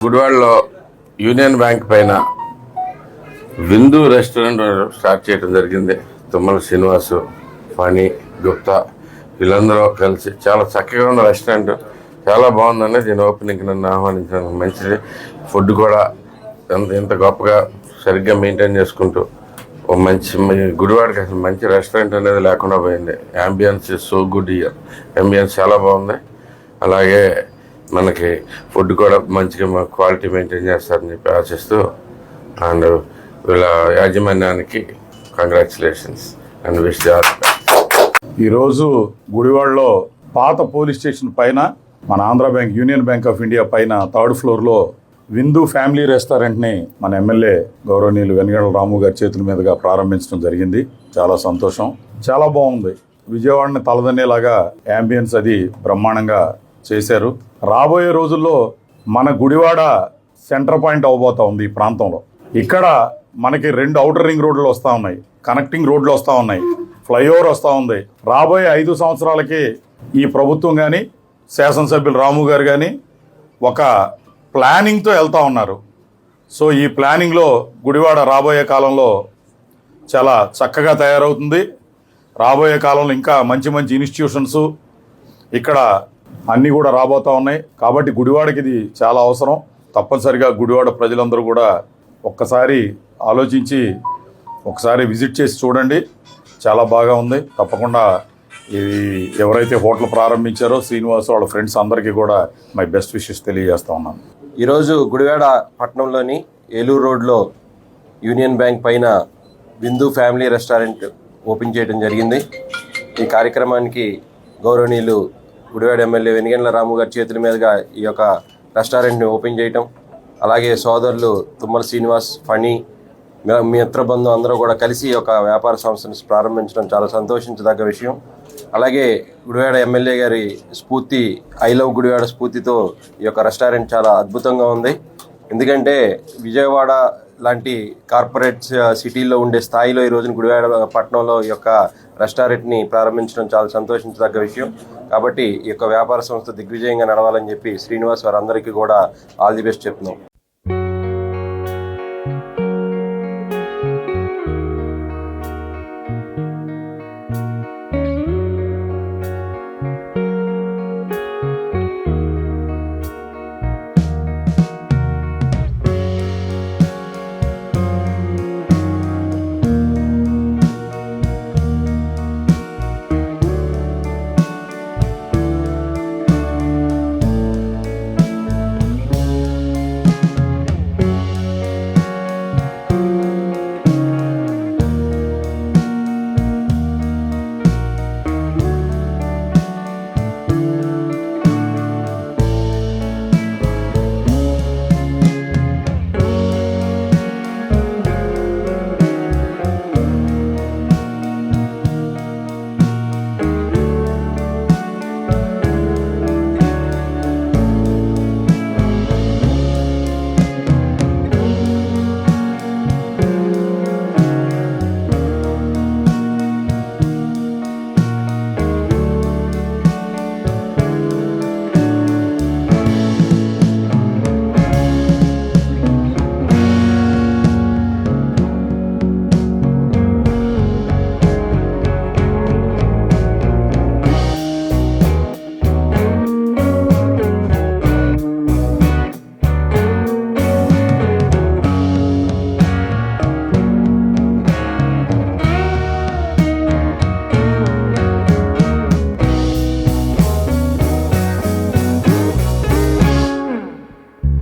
గుడివాడలో union bank పైన విందు రెస్టారెంట్ స్టార్ట్ చేయడం జరిగింది. తుమ్మల శ్రీనివాసు, ఫణి, గుప్తా వీళ్ళందరూ కలిసి చాలా చక్కగా ఉన్న రెస్టారెంట్, చాలా బాగుందండి. దీని ఓపెనింగ్కి నన్ను ఆహ్వానించడానికి మంచిది. ఫుడ్ కూడా ఇంత గొప్పగా సరిగ్గా మెయింటైన్ చేసుకుంటూ ఓ మంచి గుడివాడకి అసలు మంచి రెస్టారెంట్ అనేది లేకుండా పోయింది. Ambience so good year, ambience చాలా బాగుంది. అలాగే మనకి ఫుడ్ కూడా మంచిగా క్వాలిటీ మెయింటైన్ చేస్తారని చెప్పి ఆశిస్తూ, అండ్ వీళ్ళ యాజమాన్యానికి congratulations and wish the all the best. ఈరోజు గుడివాడలో పాత పోలీస్ స్టేషన్ పైన మన Andhra bank, union bank of India పైన 3rd ఫ్లోర్లో విందు ఫ్యామిలీ రెస్టారెంట్ని మన ఎమ్మెల్యే గౌరవనీయులు వెనగండ్ల రాము గారి చేతుల మీదుగా ప్రారంభించడం జరిగింది. చాలా సంతోషం, చాలా బాగుంది. విజయవాడని తలదన్నేలాగా యాంబియన్స్ అది బ్రహ్మాండంగా చేశారు. రాబోయే రోజుల్లో మన గుడివాడ సెంటర్ పాయింట్ అవబోతా ఉంది. ఈ ప్రాంతంలో ఇక్కడ మనకి 2 ఔటర్ రింగ్ రోడ్లు వస్తూ ఉన్నాయి, కనెక్టింగ్ రోడ్లు వస్తూ ఉన్నాయి, ఫ్లైఓవర్ వస్తూ ఉంది. రాబోయే 5 సంవత్సరాలకి ఈ ప్రభుత్వం కానీ శాసనసభ్యులు రాము గారు కానీ ఒక ప్లానింగ్తో వెళ్తూ ఉన్నారు. సో ఈ ప్లానింగ్లో గుడివాడ రాబోయే కాలంలో చాలా చక్కగా తయారవుతుంది. రాబోయే కాలంలో ఇంకా మంచి మంచి ఇన్స్టిట్యూషన్స్ ఇక్కడ అన్నీ కూడా రాబోతూ ఉన్నాయి. కాబట్టి గుడివాడకి ఇది చాలా అవసరం. తప్పనిసరిగా గుడివాడ ప్రజలందరూ కూడా ఒక్కసారి ఆలోచించి ఒకసారి విజిట్ చేసి చూడండి. చాలా బాగా ఉంది. తప్పకుండా ఇది ఎవరైతే హోటల్ ప్రారంభించారో శ్రీనివాస్ వాళ్ళ ఫ్రెండ్స్ అందరికీ కూడా మై బెస్ట్ విషెస్ తెలియజేస్తూ ఉన్నాను. ఈరోజు గుడివాడ పట్టణంలోని ఏలూరు రోడ్లో యూనియన్ బ్యాంక్ పైన విందు ఫ్యామిలీ రెస్టారెంట్ ఓపెన్ చేయడం జరిగింది. ఈ కార్యక్రమానికి గౌరవనీయులు గుడివాడ ఎమ్మెల్యే వెనగండ్ల రాము గారి చేతుల మీదుగా ఈ యొక్క రెస్టారెంట్ని ఓపెన్ చేయటం, అలాగే సోదరులు తుమ్మల శ్రీనివాస్, ఫణి, మిత్ర బంధు అందరూ కూడా కలిసి ఈ యొక్క వ్యాపార సంస్థను ప్రారంభించడం చాలా సంతోషించదగ్గ విషయం. అలాగే గుడివాడ ఎమ్మెల్యే గారి స్ఫూర్తి, ఐ లవ్ గుడివాడ స్ఫూర్తితో ఈ యొక్క రెస్టారెంట్ చాలా అద్భుతంగా ఉంది. ఎందుకంటే విజయవాడ లాంటి కార్పొరేట్ సిటీల్లో ఉండే స్థాయిలో ఈ రోజున గుడివాడ పట్టణంలో ఈ యొక్క రెస్టారెంట్ని ప్రారంభించడం చాలా సంతోషించదగ్గ విషయం. కాబట్టి ఈ యొక్క వ్యాపార సంస్థ దిగ్విజయంగా నడవాలని చెప్పి శ్రీనివాస్ వారందరికీ కూడా ఆల్ ది బెస్ట్ చెప్తున్నాం.